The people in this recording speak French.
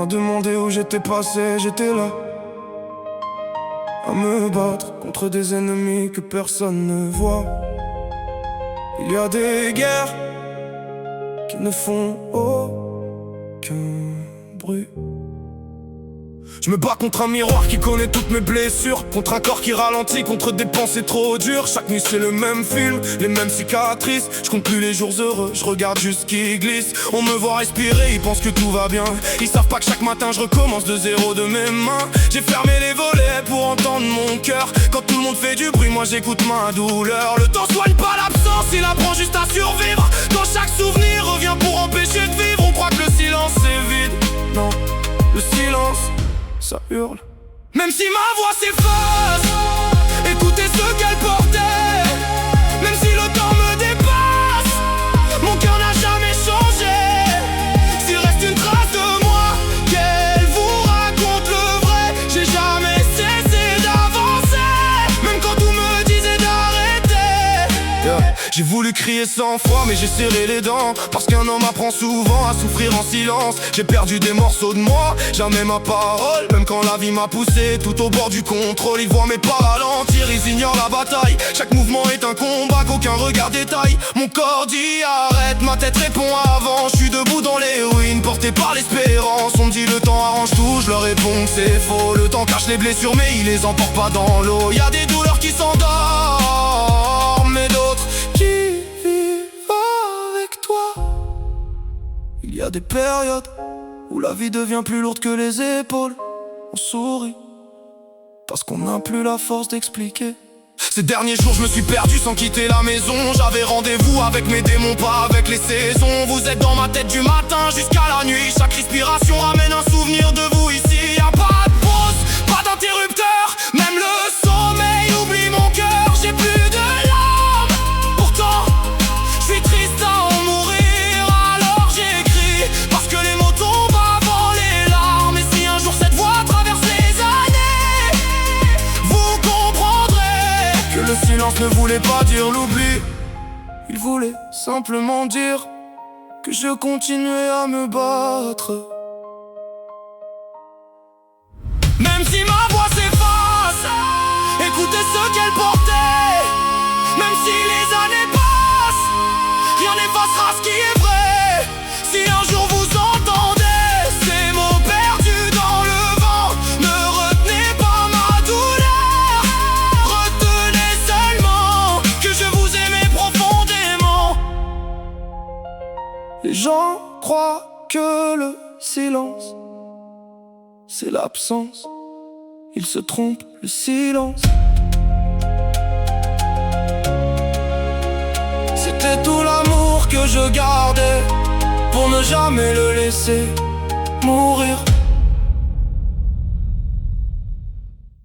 m'a demandé où j'étais passé, j'étais là à me battre contre des ennemis que personne ne voit. Il y a des guerres qui ne font aucun bruit. Je me bats contre un miroir qui connaît toutes mes blessures, contre un corps qui ralentit, contre des pensées trop dures. Chaque nuit c'est le même film, les mêmes cicatrices. Je compte plus les jours heureux, je regarde juste qui glisse. On me voit respirer, ils pensent que tout va bien. Ils savent pas que chaque matin je recommence de zéro de mes mains. J'ai fermé les volets pour entendre mon cœur. Quand tout le monde fait du bruit, moi j'écoute ma douleur. Le temps soigne pas l'absence, il apprend juste à survivre. Quand chaque souvenir revient pour empêcher de vivre, on croit que le silence c'est vide. Non, le silence ça hurle. Même si ma voix s'efface, écoutez ce qu'elle portait. Même si le temps me dépasse, mon cœur n'a jamais changé. S'il reste une trace de moi, qu'elle vous raconte le vrai. J'ai jamais cessé d'avancer, même quand tout me disait d'arrêter. J'ai voulu crier 100 fois mais j'ai serré les dents, parce qu'un homme apprend souvent à souffrir en silence. J'ai perdu des morceaux de moi, jamais ma parole. Même quand la vie m'a poussé tout au bord du contrôle. Ils voient mes pas ralentir, ils ignorent la bataille. Chaque mouvement est un combat qu'aucun regard détaille. Mon corps dit arrête, ma tête répond avant. Je suis debout dans les ruines, porté par l'espérance. On me dit le temps arrange tout, je leur réponds que c'est faux. Le temps cache les blessures mais il les emporte pas dans l'eau. Y'a des douleurs qui s'endorment mais d'autres qui vivent avec toi. Il y a des périodes où la vie devient plus lourde que les épaules. On sourit parce qu'on n'a plus la force d'expliquer. Ces derniers jours je me suis perdu sans quitter la maison. J'avais rendez-vous avec mes démons, pas avec les saisons. Vous êtes dans ma tête du matin jusqu'à la nuit. Chaque respiration ramène un souvenir de vous ici. Y'a pas de pause, pas d'interrupteur. Même le sommeil oublie mon cœur. J'ai plus de larmes, pourtant je suis triste à en mourir. Alors j'écris parce que les mots tombent avant les larmes. Et si un jour cette voix traverse les années, vous comprendrez que le silence ne voulait pas dire l'oubli. Il voulait simplement dire que je continuais à me battre. Même si ma voix s'efface, écoutez ce qu'elle portait. Même si les années passent, rien n'effacera ce qui est vrai. Si un jour vous entendez ces mots perdus dans le vent, ne retenez pas ma douleur. Retenez seulement que je vous aimais profondément. Les gens croient que le silence c'est l'absence. Ils se trompent, le silence c'était tout l'amour que je gardais pour ne jamais le laisser mourir.